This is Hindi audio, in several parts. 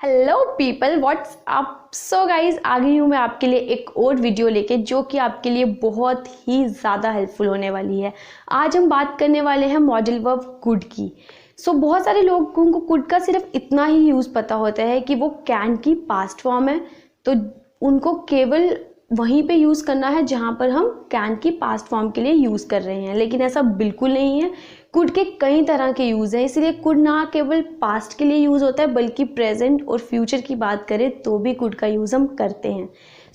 Hello people, what's up. So guys, आ गई हूँ मैं आपके लिए एक और वीडियो लेके जो कि आपके लिए बहुत ही ज़्यादा हेल्पफुल होने वाली है। आज हम बात करने वाले हैं मॉडल वर्ब कुड की। बहुत सारे लोगों को कुड का सिर्फ इतना ही यूज़ पता होता है कि वो कैन की पास्ट फॉर्म है, तो उनको केवल वहीं पे यूज़ करना है जहाँ पर हम कैन की पास्ट फॉर्म के लिए यूज़ कर रहे हैं। लेकिन ऐसा बिल्कुल नहीं है। कुड के कई तरह के यूज़ हैं, इसलिए कुड ना केवल पास्ट के लिए यूज़ होता है बल्कि प्रेजेंट और फ्यूचर की बात करें तो भी कुड का यूज़ हम करते हैं।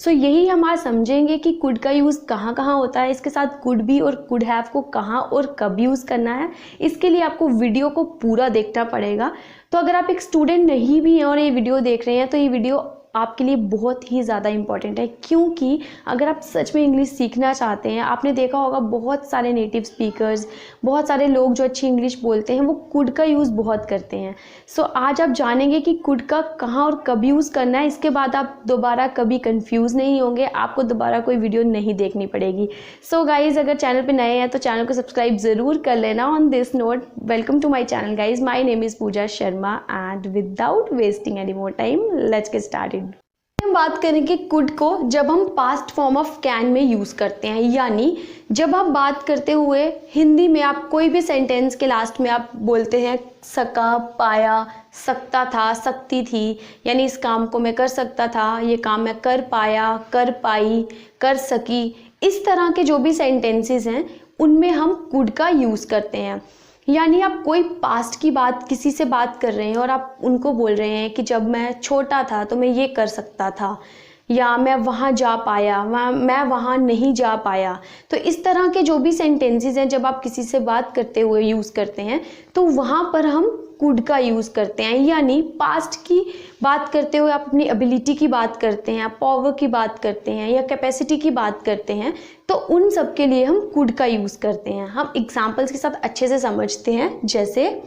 यही हम आज समझेंगे कि कुड का यूज़ कहाँ कहाँ होता है, इसके साथ कुड भी और कुड हैव को कहाँ और कब यूज़ करना है। इसके लिए आपको वीडियो को पूरा देखना पड़ेगा। तो अगर आप एक स्टूडेंट नहीं भी हैं और ये वीडियो देख रहे हैं तो ये वीडियो आपके लिए बहुत ही ज़्यादा इंपॉर्टेंट है, क्योंकि अगर आप सच में इंग्लिश सीखना चाहते हैं, आपने देखा होगा बहुत सारे नेटिव स्पीकर्स, बहुत सारे लोग जो अच्छी इंग्लिश बोलते हैं वो कुड का यूज़ बहुत करते हैं। आज आप जानेंगे कि कुड का कहाँ और कब यूज़ करना है। इसके बाद आप दोबारा कभी कंफ्यूज नहीं होंगे, आपको दोबारा कोई वीडियो नहीं देखनी पड़ेगी। गाइज, अगर चैनल पे नए हैं तो चैनल को सब्सक्राइब ज़रूर कर लेना। On this note, welcome to my channel guys. My name is Pooja Sharma and without wasting any more time let's get started. हम बात करेंगे कुड को जब हम पास्ट फॉर्म ऑफ कैन में यूज़ करते हैं, यानी जब आप बात करते हुए हिंदी में आप कोई भी सेंटेंस के लास्ट में आप बोलते हैं सका, पाया, सकता था, सकती थी, यानी इस काम को मैं कर सकता था, ये काम मैं कर पाया, कर पाई, कर सकी। इस तरह के जो भी सेंटेंसेस हैं उनमें हम कुड का यूज़ करते हैं। यानी आप कोई पास्ट की बात किसी से बात कर रहे हैं और आप उनको बोल रहे हैं कि जब मैं छोटा था तो मैं ये कर सकता था, या मैं वहाँ जा पाया, मैं वहाँ नहीं जा पाया। तो इस तरह के जो भी सेंटेंसेस हैं जब आप किसी से बात करते हुए यूज़ करते हैं तो वहाँ पर हम कुड का यूज़ करते हैं। यानी पास्ट की बात करते हुए आप अपनी एबिलिटी की बात करते हैं, पावर की बात करते हैं या कैपेसिटी की बात करते हैं, तो उन सब के लिए हम कुड का यूज़ करते हैं। हम एग्जाम्पल्स के साथ अच्छे से समझते हैं। जैसे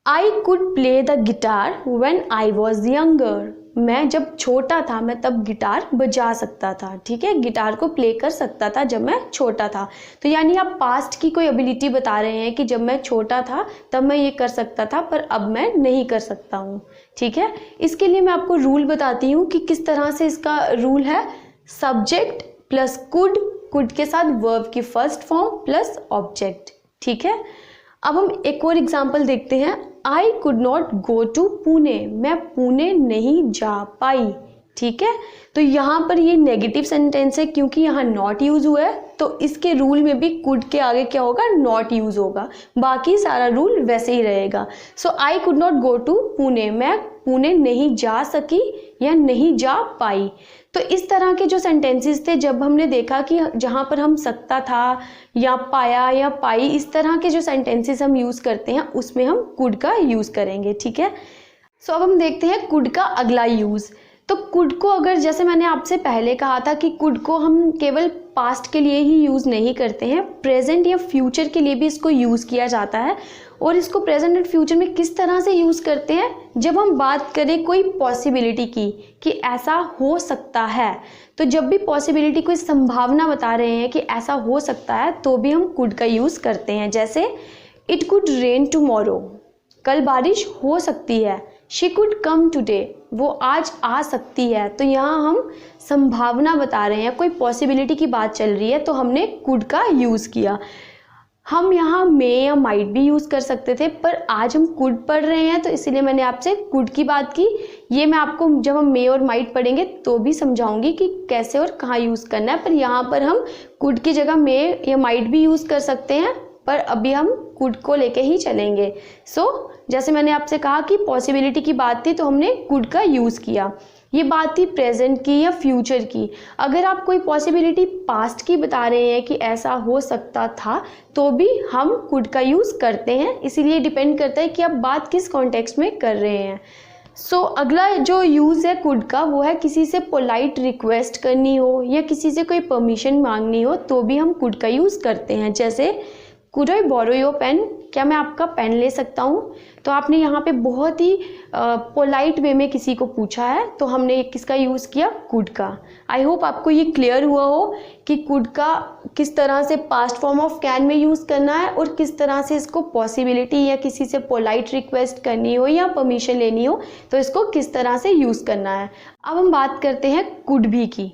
I could play the guitar when I was younger. मैं जब छोटा था मैं तब गिटार बजा सकता था। ठीक है, गिटार को प्ले कर सकता था जब मैं छोटा था। तो यानी आप पास्ट की कोई एबिलिटी बता रहे हैं कि जब मैं छोटा था तब मैं ये कर सकता था पर अब मैं नहीं कर सकता हूँ। ठीक है, इसके लिए मैं आपको रूल बताती हूँ कि किस तरह से इसका रूल है। सब्जेक्ट प्लस कुड, कुड के साथ वर्ब की फर्स्ट फॉर्म प्लस ऑब्जेक्ट। ठीक है, अब हम एक और एग्जाम्पल देखते हैं। I could not go to Pune. मैं पुणे नहीं जा पाई। ठीक है, तो यहाँ पर ये नेगेटिव सेंटेंस है क्योंकि यहाँ नॉट यूज हुआ है, तो इसके रूल में भी कुड के आगे क्या होगा, नॉट यूज होगा। बाकी सारा रूल वैसे ही रहेगा। I could not go to Pune, मैं पुणे नहीं जा सकी या नहीं जा पाई। तो इस तरह के जो सेंटेंसेस थे जब हमने देखा कि जहाँ पर हम सकता था या पाया या पाई, इस तरह के जो सेंटेंसेस हम यूज़ करते हैं उसमें हम कुड का यूज़ करेंगे। ठीक है, अब हम देखते हैं कुड का अगला यूज़। तो कुड को, अगर जैसे मैंने आपसे पहले कहा था कि कुड को हम केवल पास्ट के लिए ही यूज़ नहीं करते हैं, प्रेजेंट या फ्यूचर के लिए भी इसको यूज़ किया जाता है। और इसको प्रेजेंट एंड फ्यूचर में किस तरह से यूज़ करते हैं, जब हम बात करें कोई पॉसिबिलिटी की कि ऐसा हो सकता है, तो जब भी पॉसिबिलिटी, कोई संभावना बता रहे हैं कि ऐसा हो सकता है, तो भी हम कुड का यूज़ करते हैं। जैसे इट कुड रेन टुमारो, कल बारिश हो सकती है। शी कुड कम टुडे, वो आज आ सकती है। तो यहाँ हम संभावना बता रहे हैं, कोई पॉसिबिलिटी की बात चल रही है, तो हमने कुड का यूज़ किया। हम यहाँ मे या माइट भी यूज़ कर सकते थे, पर आज हम कुड पढ़ रहे हैं तो इसीलिए मैंने आपसे कुड की बात की। ये मैं आपको जब हम मे और माइट पढ़ेंगे तो भी समझाऊंगी कि कैसे और कहाँ यूज़ करना है, पर यहाँ पर हम कुड की जगह मे या माइट भी यूज़ कर सकते हैं, पर अभी हम कुड को लेके ही चलेंगे। जैसे मैंने आपसे कहा कि पॉसिबिलिटी की बात थी तो हमने कुड का यूज़ किया। ये बात थी प्रेजेंट की या फ्यूचर की। अगर आप कोई पॉसिबिलिटी पास्ट की बता रहे हैं कि ऐसा हो सकता था, तो भी हम कुड का यूज़ करते हैं। इसीलिए डिपेंड करता है कि आप बात किस कॉन्टेक्स्ट में कर रहे हैं। अगला जो यूज़ है कुड का वो है किसी से पोलाइट रिक्वेस्ट करनी हो या किसी से कोई परमिशन मांगनी हो तो भी हम कुड का यूज़ करते हैं। जैसे could I borrow your pen, क्या मैं आपका पेन ले सकता हूँ। तो आपने यहाँ पे बहुत ही पोलाइट वे में किसी को पूछा है, तो हमने किसका यूज़ किया, कुड का। आई होप आपको ये क्लियर हुआ हो कि कुड का किस तरह से पास्ट फॉर्म ऑफ कैन में यूज़ करना है और किस तरह से इसको पॉसिबिलिटी या किसी से पोलाइट रिक्वेस्ट करनी हो या परमिशन लेनी हो तो इसको किस तरह से यूज़ करना है। अब हम बात करते हैं कुड बी की।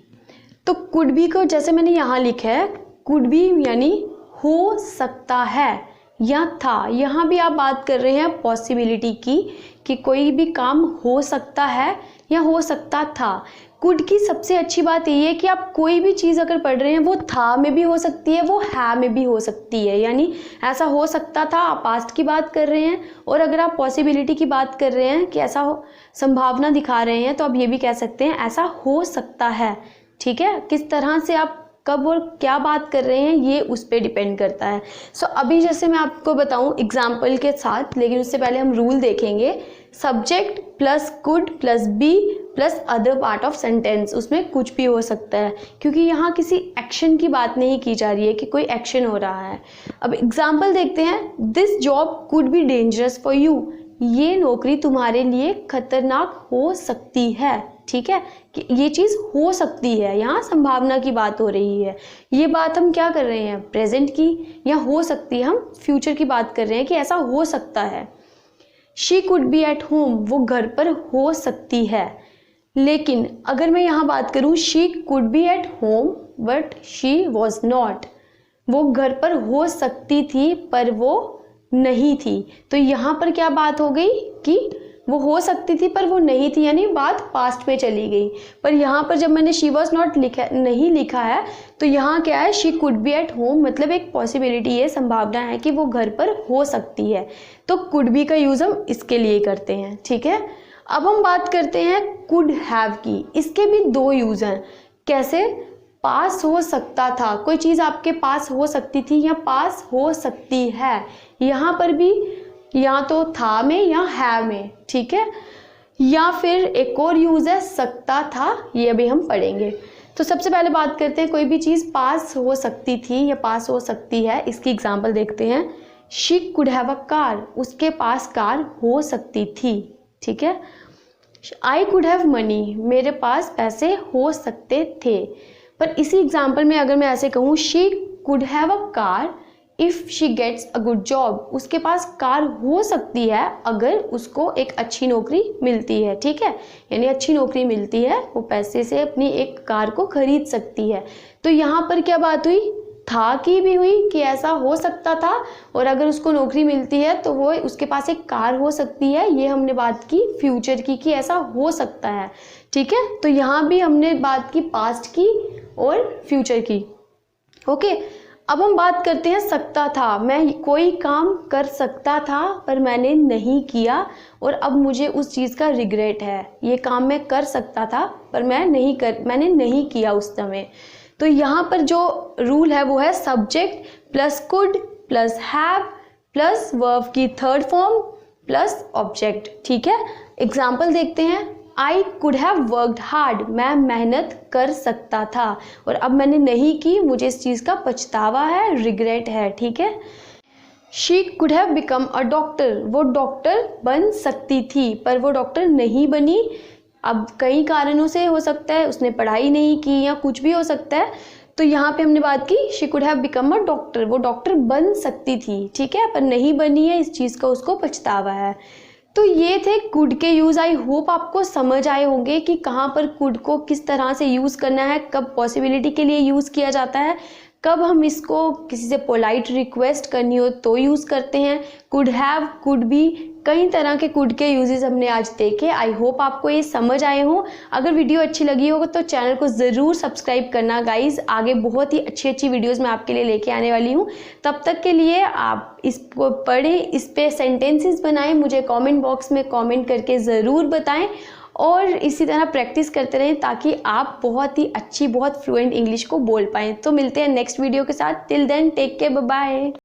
तो कुड बी को जैसे मैंने यहाँ लिखा है, कुड बी यानी हो सकता है या था। यहाँ भी आप बात कर रहे हैं पॉसिबिलिटी की कि कोई भी काम हो सकता है या हो सकता था। कुड की सबसे अच्छी बात ये है कि आप कोई भी चीज़ अगर पढ़ रहे हैं वो था में भी हो सकती है, वो है में भी हो सकती है। यानी ऐसा हो सकता था, आप पास्ट की बात कर रहे हैं, और अगर आप पॉसिबिलिटी की बात कर रहे हैं कि ऐसा हो, संभावना दिखा रहे हैं, तो आप ये भी कह सकते हैं ऐसा हो सकता है। ठीक है, किस तरह से आप कब और क्या बात कर रहे हैं ये उस पर डिपेंड करता है। सो अभी जैसे मैं आपको बताऊं एग्जाम्पल के साथ, लेकिन उससे पहले हम रूल देखेंगे। Subject plus could plus be plus other part of sentence, उसमें कुछ भी हो सकता है क्योंकि यहाँ किसी एक्शन की बात नहीं की जा रही है कि कोई एक्शन हो रहा है। अब एग्जाम्पल देखते हैं। This job could be dangerous for you, ये नौकरी तुम्हारे लिए खतरनाक हो सकती है। ठीक है, कि ये चीज़ हो सकती है, यहाँ संभावना की बात हो रही है। ये बात हम क्या कर रहे हैं, प्रेजेंट की, या हो सकती है हम फ्यूचर की बात कर रहे हैं कि ऐसा हो सकता है। She could be at home, वो घर पर हो सकती है। लेकिन अगर मैं यहाँ बात करूँ, she could be at home but she was not, वो घर पर हो सकती थी पर वो नहीं थी। तो यहाँ पर क्या बात हो गई कि वो हो सकती थी पर वो नहीं थी, यानी बात पास्ट में चली गई। पर यहाँ पर जब मैंने शी वॉज नॉट नहीं लिखा है तो यहाँ क्या है, she could be at home, मतलब एक पॉसिबिलिटी है, संभावना है कि वो घर पर हो सकती है। तो कुड बी का यूज़ हम इसके लिए करते हैं। ठीक है, अब हम बात करते हैं कुड हैव की। इसके भी दो यूज़ हैं। कैसे, पास हो सकता था, कोई चीज़ आपके पास हो सकती थी या पास हो सकती है। यहाँ पर भी या तो था में या है में। ठीक है, या फिर एक और यूज़ है सकता था, ये अभी हम पढ़ेंगे। तो सबसे पहले बात करते हैं कोई भी चीज़ पास हो सकती थी या पास हो सकती है। इसकी एग्जांपल देखते हैं। She could have a car, उसके पास कार हो सकती थी। ठीक है, आई कुड हैव मनी, मेरे पास पैसे हो सकते थे। पर इसी एग्जांपल में अगर मैं ऐसे कहूँ, she could have a car if she gets a good job, उसके पास कार हो सकती है अगर उसको एक अच्छी नौकरी मिलती है। ठीक है, यानी अच्छी नौकरी मिलती है, वो पैसे से अपनी एक कार को खरीद सकती है। तो यहाँ पर क्या बात हुई, था की भी हुई कि ऐसा हो सकता था, और अगर उसको नौकरी मिलती है तो वो उसके पास एक कार हो सकती है। ये हमने बात की फ्यूचर की कि ऐसा हो सकता है। ठीक है, तो यहाँ भी हमने बात की पास्ट की और फ्यूचर की। ओके, अब हम बात करते हैं सकता था। मैं कोई काम कर सकता था पर मैंने नहीं किया और अब मुझे उस चीज़ का रिग्रेट है। ये काम मैं कर सकता था पर मैंने नहीं किया उस समय। तो यहाँ पर जो रूल है वो है subject plus could plus have plus verb की थर्ड फॉर्म प्लस ऑब्जेक्ट। ठीक है, एग्जाम्पल देखते हैं। I could have worked hard, मैं मेहनत कर सकता था और अब मैंने नहीं की, मुझे इस चीज़ का पछतावा है, रिग्रेट है। ठीक है, she could have become a doctor, वो डॉक्टर बन सकती थी पर वो डॉक्टर नहीं बनी। अब कई कारणों से हो सकता है, उसने पढ़ाई नहीं की या कुछ भी हो सकता है। तो यहाँ पे हमने बात की she could have become a doctor, वो डॉक्टर बन सकती थी। ठीक है, पर नहीं बनी है, इस चीज़ का उसको पछतावा है। तो ये थे कुड के यूज़। आई होप आपको समझ आए होंगे कि कहाँ पर कुड को किस तरह से यूज़ करना है, कब पॉसिबिलिटी के लिए यूज़ किया जाता है, कब हम इसको किसी से पोलाइट रिक्वेस्ट करनी हो तो यूज़ करते हैं। कुड हैव, कुड बी, कई तरह के कुड के यूजेस हमने आज देखे। आई होप आपको ये समझ आए हों। अगर वीडियो अच्छी लगी हो तो चैनल को ज़रूर सब्सक्राइब करना गाइज। आगे बहुत ही अच्छी अच्छी वीडियोस मैं आपके लिए लेके आने वाली हूँ। तब तक के लिए आप इसको पढ़ें, इस पे सेंटेंसेस बनाएं, मुझे कमेंट बॉक्स में कमेंट करके ज़रूर बताएं और इसी तरह प्रैक्टिस करते रहें ताकि आप बहुत ही अच्छी, बहुत फ्लुएंट इंग्लिश को बोल पाएँ। तो मिलते हैं नेक्स्ट वीडियो के साथ। Till then take care, bye bye.